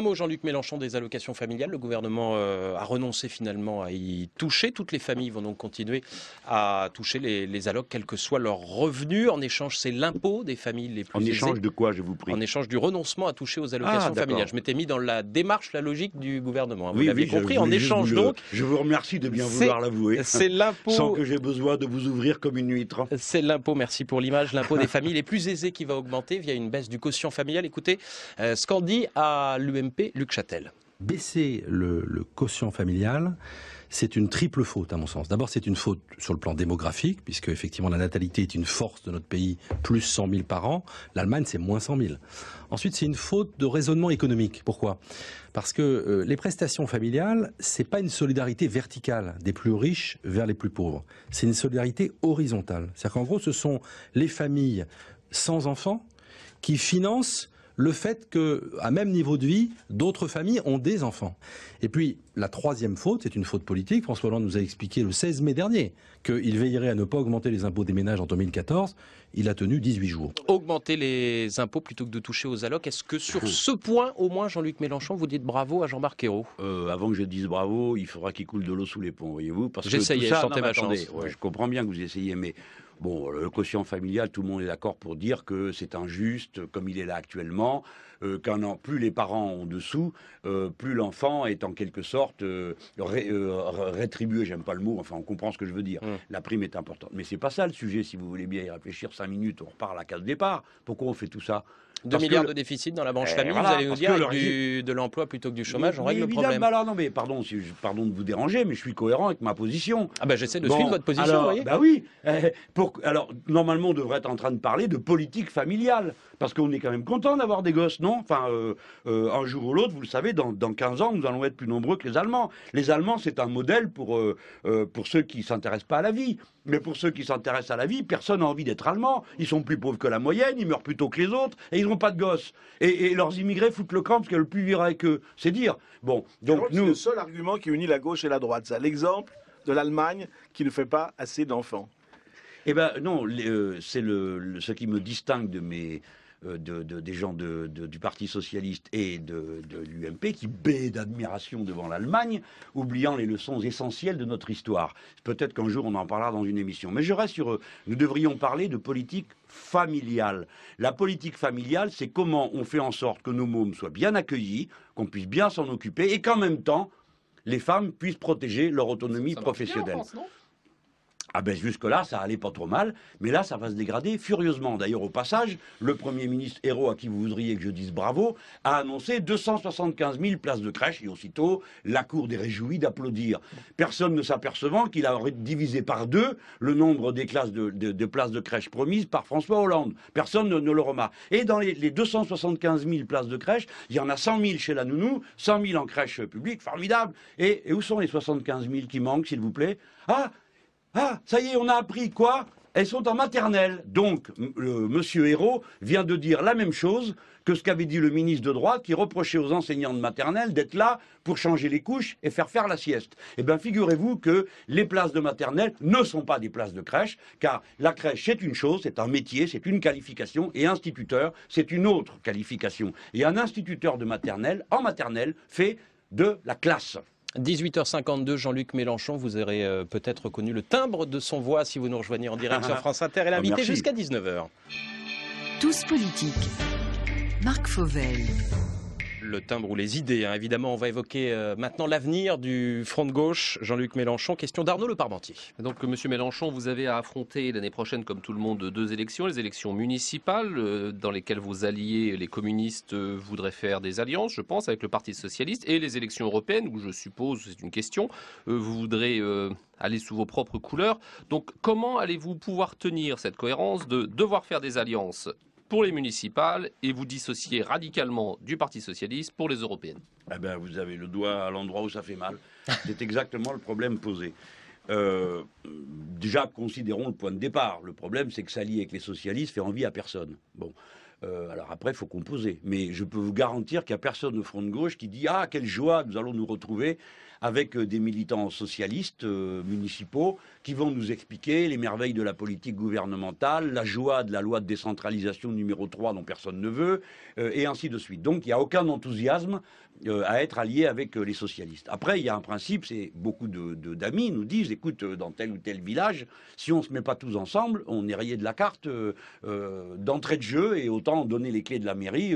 Un mot, Jean-Luc Mélenchon, des allocations familiales. Le gouvernement a renoncé finalement à y toucher. Toutes les familles vont donc continuer à toucher les allocs, quel que soit leur revenu. En échange, c'est l'impôt des familles les plus En aisées. échange de quoi, je vous prie? En échange du renoncement à toucher aux allocations familiales. Je m'étais mis dans la démarche, la logique du gouvernement. Vous l'avez compris. En échange donc... Je vous remercie de bien vouloir l'avouer. C'est l'impôt... Sans que j'ai besoin de vous ouvrir comme une huître. C'est l'impôt, merci pour l'image, l'impôt des familles les plus aisées qui va augmenter via une baisse du quotient familial. Écoutez ce qu'en dit à l'UMP Luc Châtel. Baisser le quotient familial, c'est une triple faute à mon sens. D'abord, c'est une faute sur le plan démographique, puisque effectivement la natalité est une force de notre pays, plus 100 000 par an. L'Allemagne, c'est moins 100 000. Ensuite, c'est une faute de raisonnement économique. Pourquoi ? Parce que les prestations familiales, c'est pas une solidarité verticale des plus riches vers les plus pauvres. C'est une solidarité horizontale. C'est-à-dire qu'en gros, ce sont les familles sans enfants qui financent le fait qu'à même niveau de vie, d'autres familles ont des enfants. Et puis, la troisième faute, c'est une faute politique. François Hollande nous a expliqué le 16 mai dernier qu'il veillerait à ne pas augmenter les impôts des ménages en 2014. Il a tenu 18 jours. Augmenter les impôts plutôt que de toucher aux allocs. Est-ce que sur ce point, au moins, Jean-Luc Mélenchon, vous dites bravo à Jean-Marc Ayrault? Avant que je dise bravo, il faudra qu'il coule de l'eau sous les ponts, voyez-vous. J'essayais, je tentais ma chance. Je comprends bien que vous essayez, mais bon, le quotient familial, tout le monde est d'accord pour dire que c'est injuste, comme il est là actuellement. Plus les parents ont de sous, plus l'enfant est en quelque sorte rétribué, j'aime pas le mot, enfin on comprend ce que je veux dire. La prime est importante. Mais c'est pas ça le sujet, si vous voulez bien y réfléchir 5 minutes, on repart à la case départ. Pourquoi on fait tout ça? 2 milliards de déficit dans la branche famille, voilà, vous allez nous dire, avec de l'emploi plutôt que du chômage, on règle le problème. Alors non, mais pardon de vous déranger, mais je suis cohérent avec ma position. Ah ben j'essaie de suivre votre position, alors, vous voyez. Bah oui. Alors normalement, on devrait être en train de parler de politique familiale, parce qu'on est quand même content d'avoir des gosses, non? Enfin, un jour ou l'autre, vous le savez, dans 15 ans, nous allons être plus nombreux que les Allemands. Les Allemands, c'est un modèle pour ceux qui s'intéressent pas à la vie. Mais pour ceux qui s'intéressent à la vie, personne n'a envie d'être allemand. Ils sont plus pauvres que la moyenne, ils meurent plus tôt que les autres, et ils n'ont pas de gosses. Et leurs immigrés foutent le camp parce qu'ils veulent plus vivre avec eux. C'est dire. Bon, donc c'est le seul argument qui unit la gauche et la droite. C'est l'exemple de l'Allemagne qui ne fait pas assez d'enfants. Eh ben non, c'est ce qui me distingue de mes... des gens du Parti Socialiste et de l'UMP qui baient d'admiration devant l'Allemagne, oubliant les leçons essentielles de notre histoire. Peut-être qu'un jour on en parlera dans une émission. Mais je reste sur eux. Nous devrions parler de politique familiale. La politique familiale, c'est comment on fait en sorte que nos mômes soient bien accueillis, qu'on puisse bien s'en occuper et qu'en même temps, les femmes puissent protéger leur autonomie professionnelle. En France, non ? Ah ben jusque-là, ça allait pas trop mal, mais là, ça va se dégrader furieusement. D'ailleurs, au passage, le Premier ministre Ayrault, à qui vous voudriez que je dise bravo, a annoncé 275 000 places de crèche, et aussitôt, la Cour des réjouis d'applaudir. Personne ne s'apercevant qu'il a divisé par 2 le nombre des places de crèche promises par François Hollande. Personne ne le remarque. Et dans les 275 000 places de crèche, il y en a 100 000 chez la nounou, 100 000 en crèche publique, formidable. Et où sont les 75 000 qui manquent, s'il vous plaît? Ah, ça y est, on a appris quoi? Elles sont en maternelle. Donc, monsieur Ayrault vient de dire la même chose que ce qu'avait dit le ministre de droite qui reprochait aux enseignants de maternelle d'être là pour changer les couches et faire la sieste. Eh bien, figurez-vous que les places de maternelle ne sont pas des places de crèche, car la crèche, c'est une chose, c'est un métier, c'est une qualification, et instituteur, c'est une autre qualification. Et un instituteur de maternelle, en maternelle, fait de la classe. 18h52, Jean-Luc Mélenchon, vous aurez peut-être reconnu le timbre de son voix si vous nous rejoignez en direct sur France Inter et l'invité jusqu'à 19h. Tous politiques. Marc Fauvel. Le timbre ou les idées, hein. Évidemment, on va évoquer maintenant l'avenir du front de gauche, Jean-Luc Mélenchon. Question d'Arnaud Le Parmentier. Donc, Monsieur Mélenchon, vous avez à affronter l'année prochaine, comme tout le monde, 2 élections. Les élections municipales, dans lesquelles vos alliés, les communistes, voudraient faire des alliances, je pense, avec le Parti Socialiste. Et les élections européennes, où je suppose, c'est une question, vous voudrez aller sous vos propres couleurs. Donc, comment allez-vous pouvoir tenir cette cohérence de devoir faire des alliances pour les municipales et vous dissocier radicalement du Parti Socialiste pour les européennes? Eh ben, vous avez le doigt à l'endroit où ça fait mal. C'est exactement le problème posé. Déjà, considérons le point de départ. Le problème, c'est que s'allier avec les socialistes fait envie à personne. Bon. Alors après, il faut composer. Mais je peux vous garantir qu'il n'y a personne au front de gauche qui dit « Ah, quelle joie, nous allons nous retrouver » avec des militants socialistes municipaux qui vont nous expliquer les merveilles de la politique gouvernementale, la joie de la loi de décentralisation numéro 3 dont personne ne veut, et ainsi de suite. Donc il n'y a aucun enthousiasme à être allié avec les socialistes. Après, il y a un principe, c'est beaucoup d'amis nous disent, écoute, dans tel ou tel village, si on ne se met pas tous ensemble, on est rayé de la carte d'entrée de jeu, et autant donner les clés de la mairie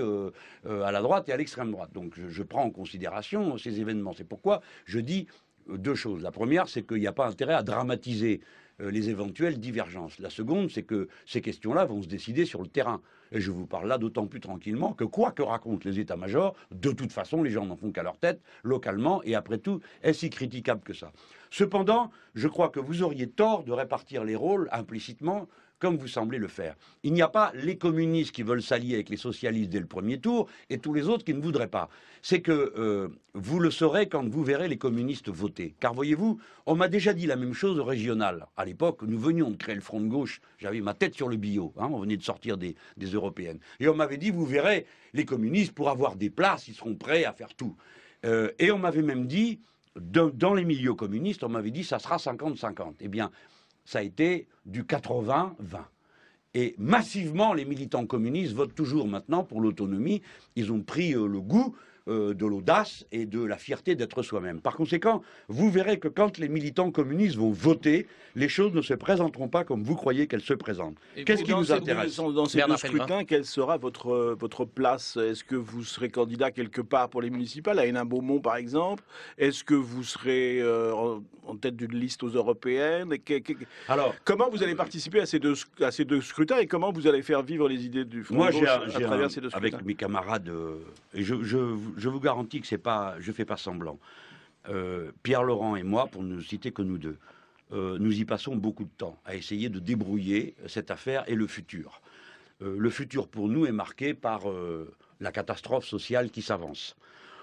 à la droite et à l'extrême droite. Donc je prends en considération ces événements. C'est pourquoi je dis deux choses. La première, c'est qu'il n'y a pas intérêt à dramatiser les éventuelles divergences. La seconde, c'est que ces questions-là vont se décider sur le terrain. Et je vous parle là d'autant plus tranquillement que quoi que racontent les états-majors, de toute façon, les gens n'en font qu'à leur tête, localement, et après tout, est-ce si critiquable que ça? Cependant, je crois que vous auriez tort de répartir les rôles implicitement comme vous semblez le faire. Il n'y a pas les communistes qui veulent s'allier avec les socialistes dès le premier tour et tous les autres qui ne voudraient pas. C'est que vous le saurez quand vous verrez les communistes voter. Car voyez-vous, on m'a déjà dit la même chose au régional. À l'époque, nous venions de créer le Front de gauche, j'avais ma tête sur le billot, on venait de sortir des européennes. Et on m'avait dit, vous verrez, les communistes, pour avoir des places, ils seront prêts à faire tout. Et on m'avait même dit, dans les milieux communistes, on m'avait dit, ça sera 50-50. Eh bien, ça a été du 80-20. Et massivement, les militants communistes votent toujours maintenant pour l'autonomie. Ils ont pris le goût de l'audace et de la fierté d'être soi-même. Par conséquent, vous verrez que quand les militants communistes vont voter, les choses ne se présenteront pas comme vous croyez qu'elles se présentent. Qu'est-ce qui vous intéresse? Dans ces deux scrutins, quelle sera votre place? Est-ce que vous serez candidat quelque part pour les municipales, à Hénin-Beaumont par exemple? Est-ce que vous serez en tête d'une liste aux européennes? Alors, comment vous allez participer à ces deux scrutins et comment vous allez faire vivre les idées du Front de gauche à travers ces deux scrutins? Avec mes camarades, et je vous garantis que je fais pas semblant. Pierre Laurent et moi, pour ne citer que nous deux, nous y passons beaucoup de temps à essayer de débrouiller cette affaire et le futur. Le futur pour nous est marqué par la catastrophe sociale qui s'avance.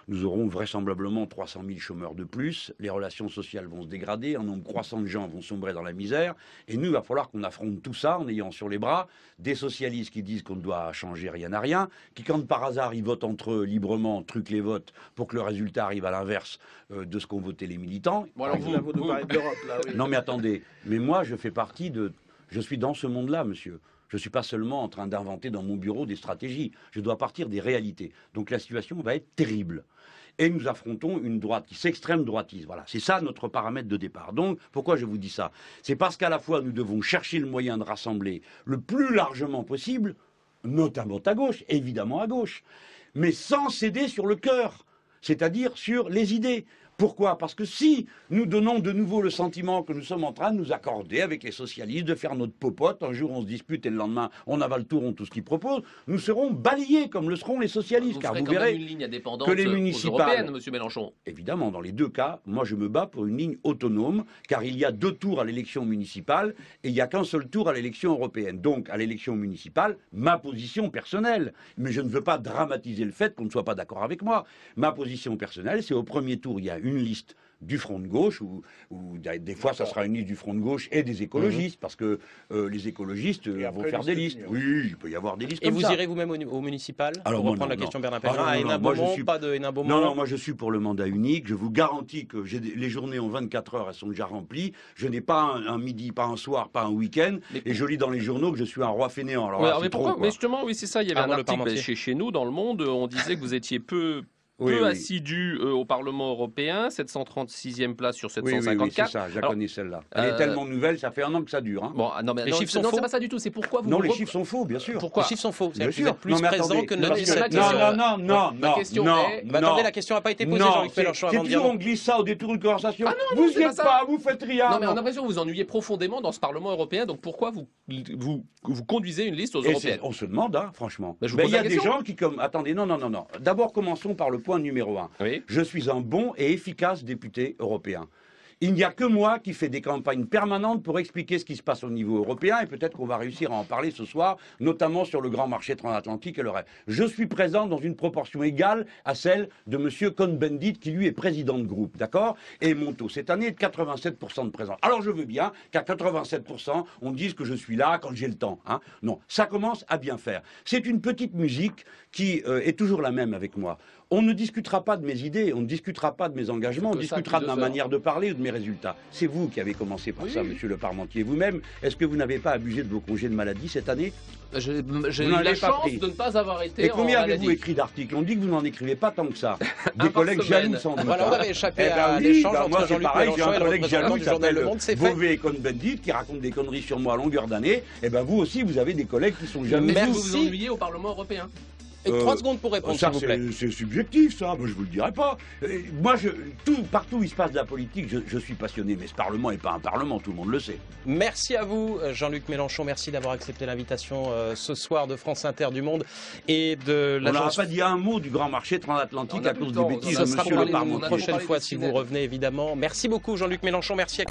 Nous aurons vraisemblablement 300 000 chômeurs de plus, les relations sociales vont se dégrader, un nombre croissant de gens vont sombrer dans la misère, et nous, il va falloir qu'on affronte tout ça en ayant sur les bras des socialistes qui disent qu'on ne doit changer rien à rien, qui quand par hasard ils votent entre eux librement, truquent les votes pour que le résultat arrive à l'inverse de ce qu'ont voté les militants. Bon, alors vous nous parlez de l'Europe, là, oui. Non mais attendez, mais moi je fais partie de... Je suis dans ce monde-là, monsieur. Je ne suis pas seulement en train d'inventer dans mon bureau des stratégies. Je dois partir des réalités. Donc la situation va être terrible. Et nous affrontons une droite qui s'extrême droitise. Voilà, c'est ça notre paramètre de départ. Donc, pourquoi je vous dis ça? C'est parce qu'à la fois, nous devons chercher le moyen de rassembler le plus largement possible, notamment à gauche, évidemment à gauche, mais sans céder sur le cœur, c'est-à-dire sur les idées. Pourquoi? Parce que si nous donnons de nouveau le sentiment que nous sommes en train de nous accorder avec les socialistes, de faire notre popote, un jour on se dispute et le lendemain on avale tout rond tout ce qu'ils proposent, nous serons balayés comme le seront les socialistes. Vous car ferez vous quand verrez même une ligne indépendante que les aux municipales, européennes, monsieur Mélenchon. Évidemment, dans les deux cas, moi je me bats pour une ligne autonome, car il y a 2 tours à l'élection municipale et il n'y a qu'un seul tour à l'élection européenne. Donc à l'élection municipale, ma position personnelle, mais je ne veux pas dramatiser le fait qu'on ne soit pas d'accord avec moi, ma position personnelle, c'est au premier tour, il y a une liste du Front de gauche, ou des fois ça sera une liste du Front de gauche et des écologistes, parce que les écologistes vont faire des listes. Oui, il peut y avoir des listes comme ça. Et vous irez vous-même au municipal? Alors, pour reprendre la question Bernard Pellegrin, à Hénin-Beaumont, pas de Hénin-Beaumont? Non, moi je suis pour le mandat unique. Je vous garantis que les journées ont 24 heures, elles sont déjà remplies. Je n'ai pas un midi, pas un soir, pas un week-end. Et je lis dans les journaux que je suis un roi fainéant. Alors, là, mais pourquoi? Mais justement, oui, c'est ça. Il y avait un article chez nous, dans Le Monde, on disait que vous étiez peu assidu au Parlement européen, 736e place sur 754. Oui, c'est ça, je la connais celle-là. Elle est tellement nouvelle, ça fait 1 an que ça dure. Hein. Bon, non, mais les chiffres sont faux. Non, c'est pas ça du tout. C'est pourquoi vous... Non, les chiffres sont faux, bien sûr. Pourquoi? Les chiffres sont faux. Bien Vous sûr. êtes plus présent que notre 17. Non. Ma question est... Attendez, la question n'a pas été posée, Jean-Luc Mélenchon, avant de dire... on glisse ça au détour d'une conversation. Vous n'y êtes pas, vous faites rien. Non, mais on a l'impression que vous ennuyez profondément dans ce Parlement européen, donc pourquoi vous conduisez une liste aux européennes? On se demande, franchement. Il y a des gens qui... Attendez, non. D'abord, commençons par le point numéro 1. Je suis un bon et efficace député européen. Il n'y a que moi qui fais des campagnes permanentes pour expliquer ce qui se passe au niveau européen, et peut-être qu'on va réussir à en parler ce soir, notamment sur le grand marché transatlantique et le reste. Je suis présent dans une proportion égale à celle de M. Cohn-Bendit, qui lui est président de groupe, d'accord? Et mon taux cette année est de 87% de présence. Alors je veux bien qu'à 87%, on dise que je suis là quand j'ai le temps. Hein. Non, ça commence à bien faire. C'est une petite musique qui est toujours la même avec moi. On ne discutera pas de mes idées, on ne discutera pas de mes engagements, on discutera de ma manière de parler ou de mes résultats. C'est vous qui avez commencé par ça, monsieur le Parmentier. Vous-même, est-ce que vous n'avez pas abusé de vos congés de maladie cette année? J'ai eu la chance de ne pas avoir été Et combien en avez-vous maladie. écrit d'articles? On dit que vous n'en écrivez pas tant que ça. Un Des par collègues semaine. jaloux sans doute. Voilà, on avait échappé Eh ben à oui, l'échange bah moi, entre c'est Jean-Luc pareil, j'ai Mélenchon un et le collègue représentant jaloux du qui journal Le s'appelle Monde, c'est fait. Beauvais Cohn-Bendit, qui raconte des conneries sur moi à longueur d'année. Et ben vous aussi, vous avez des collègues qui sont jamais Mais Merci. vous vous ennuyez au Parlement européen. Et 3 secondes pour répondre, Ça, s'il vous plaît. c'est subjectif, ça. Moi, je vous le dirai pas. Moi, partout où il se passe de la politique, je suis passionné. Mais ce Parlement n'est pas un Parlement, tout le monde le sait. Merci à vous, Jean-Luc Mélenchon. Merci d'avoir accepté l'invitation ce soir de France Inter du Monde et de On n'aura l'agence. pas dit un mot du grand marché transatlantique On a à plus cause le temps, des bêtises Ce de sera monsieur pour le une Parmentier. prochaine parlé fois des si vous tunnels. revenez, évidemment. Merci beaucoup, Jean-Luc Mélenchon. Merci.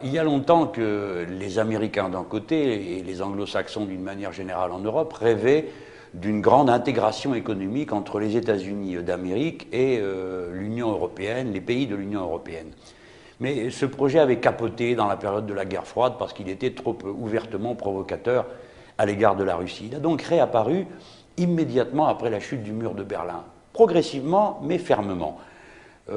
Il y a longtemps que les Américains d'un côté et les Anglo-Saxons d'une manière générale en Europe rêvaient d'une grande intégration économique entre les États-Unis d'Amérique et l'Union européenne, les pays de l'Union européenne. Mais ce projet avait capoté dans la période de la guerre froide parce qu'il était trop ouvertement provocateur à l'égard de la Russie. Il a donc réapparu immédiatement après la chute du mur de Berlin, progressivement mais fermement.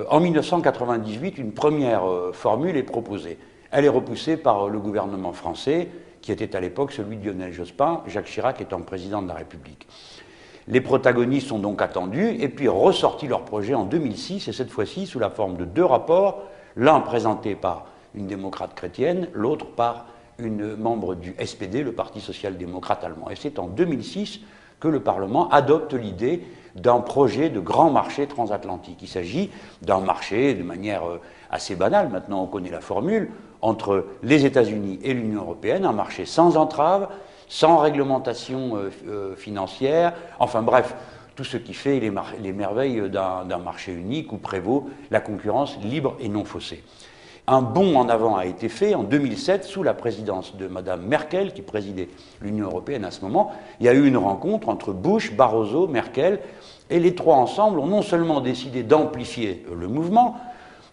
En 1998, une première formule est proposée. Elle est repoussée par le gouvernement français, qui était à l'époque celui de Lionel Jospin, Jacques Chirac étant président de la République. Les protagonistes sont donc attendus et puis ressortis leur projet en 2006, et cette fois-ci sous la forme de 2 rapports, l'un présenté par une démocrate chrétienne, l'autre par une membre du SPD, le Parti social-démocrate allemand. Et c'est en 2006 que le Parlement adopte l'idée d'un projet de grand marché transatlantique. Il s'agit d'un marché de manière assez banale, maintenant on connaît la formule, entre les États-Unis et l'Union européenne, un marché sans entrave, sans réglementation financière, enfin bref, tout ce qui fait les merveilles d'un marché unique où prévaut la concurrence libre et non faussée. Un bond en avant a été fait en 2007 sous la présidence de Mme Merkel, qui présidait l'Union européenne à ce moment. Il y a eu une rencontre entre Bush, Barroso, Merkel, et les trois ensemble ont non seulement décidé d'amplifier le mouvement,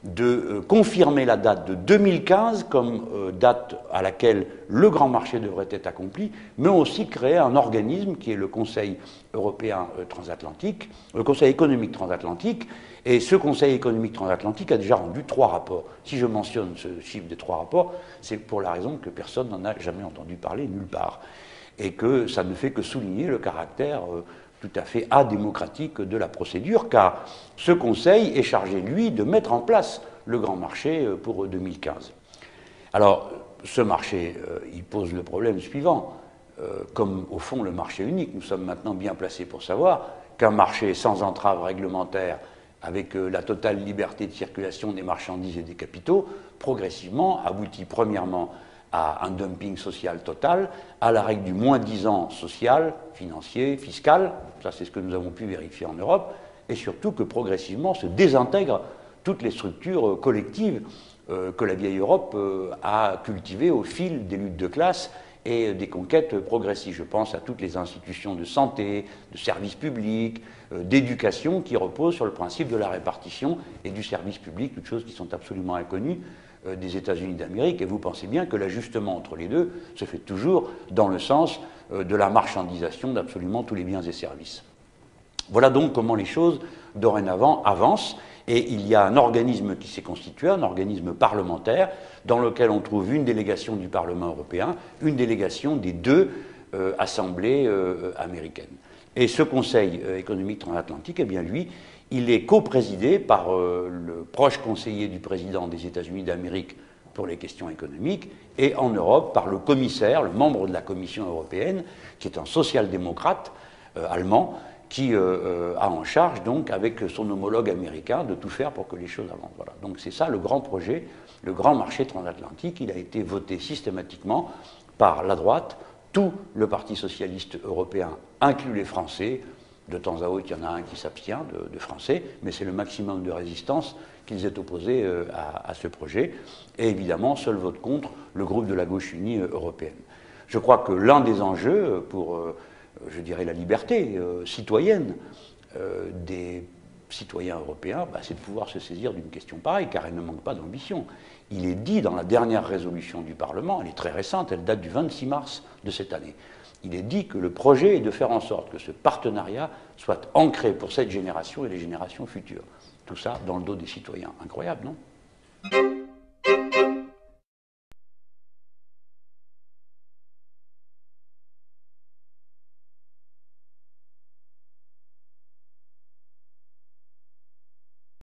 de confirmer la date de 2015 comme date à laquelle le grand marché devrait être accompli, mais ont aussi créé un organisme qui est le Conseil européen transatlantique, le Conseil économique transatlantique, et ce Conseil économique transatlantique a déjà rendu 3 rapports. Si je mentionne ce chiffre des 3 rapports, c'est pour la raison que personne n'en a jamais entendu parler nulle part, et que ça ne fait que souligner le caractère tout à fait adémocratique de la procédure, car ce Conseil est chargé, lui, de mettre en place le grand marché pour 2015. Alors, ce marché, il pose le problème suivant. Comme, au fond, le marché unique, nous sommes maintenant bien placés pour savoir qu'un marché sans entrave réglementaire, avec la totale liberté de circulation des marchandises et des capitaux, progressivement aboutit premièrement à un dumping social total, à la règle du moins-disant social, financier, fiscal, ça c'est ce que nous avons pu vérifier en Europe, et surtout que progressivement se désintègrent toutes les structures collectives que la vieille Europe a cultivées au fil des luttes de classe et des conquêtes progressives. Je pense à toutes les institutions de santé, de services publics, d'éducation qui reposent sur le principe de la répartition et du service public, toutes choses qui sont absolument inconnues des États-Unis d'Amérique, et vous pensez bien que l'ajustement entre les deux se fait toujours dans le sens de la marchandisation d'absolument tous les biens et services. Voilà donc comment les choses, dorénavant, avancent, et il y a un organisme qui s'est constitué, un organisme parlementaire, dans lequel on trouve une délégation du Parlement européen, une délégation des 2 assemblées américaines. Et ce Conseil économique transatlantique, eh bien lui, il est coprésidé par le proche conseiller du président des États-Unis d'Amérique pour les questions économiques, et en Europe par le commissaire, le membre de la Commission européenne, qui est un social-démocrate allemand, qui a en charge, donc, avec son homologue américain, de tout faire pour que les choses avancent. Voilà. Donc c'est ça le grand projet, le grand marché transatlantique. Il a été voté systématiquement par la droite, tout le Parti socialiste européen, inclus les Français. De temps à autre, il y en a un qui s'abstient de Français, mais c'est le maximum de résistance qu'ils aient opposé à ce projet. Et évidemment, seul vote contre le groupe de la gauche unie européenne. Je crois que l'un des enjeux pour, je dirais, la liberté citoyenne des citoyen européen, c'est de pouvoir se saisir d'une question pareille, car elle ne manque pas d'ambition. Il est dit dans la dernière résolution du Parlement, elle est très récente, elle date du 26 mars de cette année, il est dit que le projet est de faire en sorte que ce partenariat soit ancré pour cette génération et les générations futures. Tout ça dans le dos des citoyens. Incroyable, non ?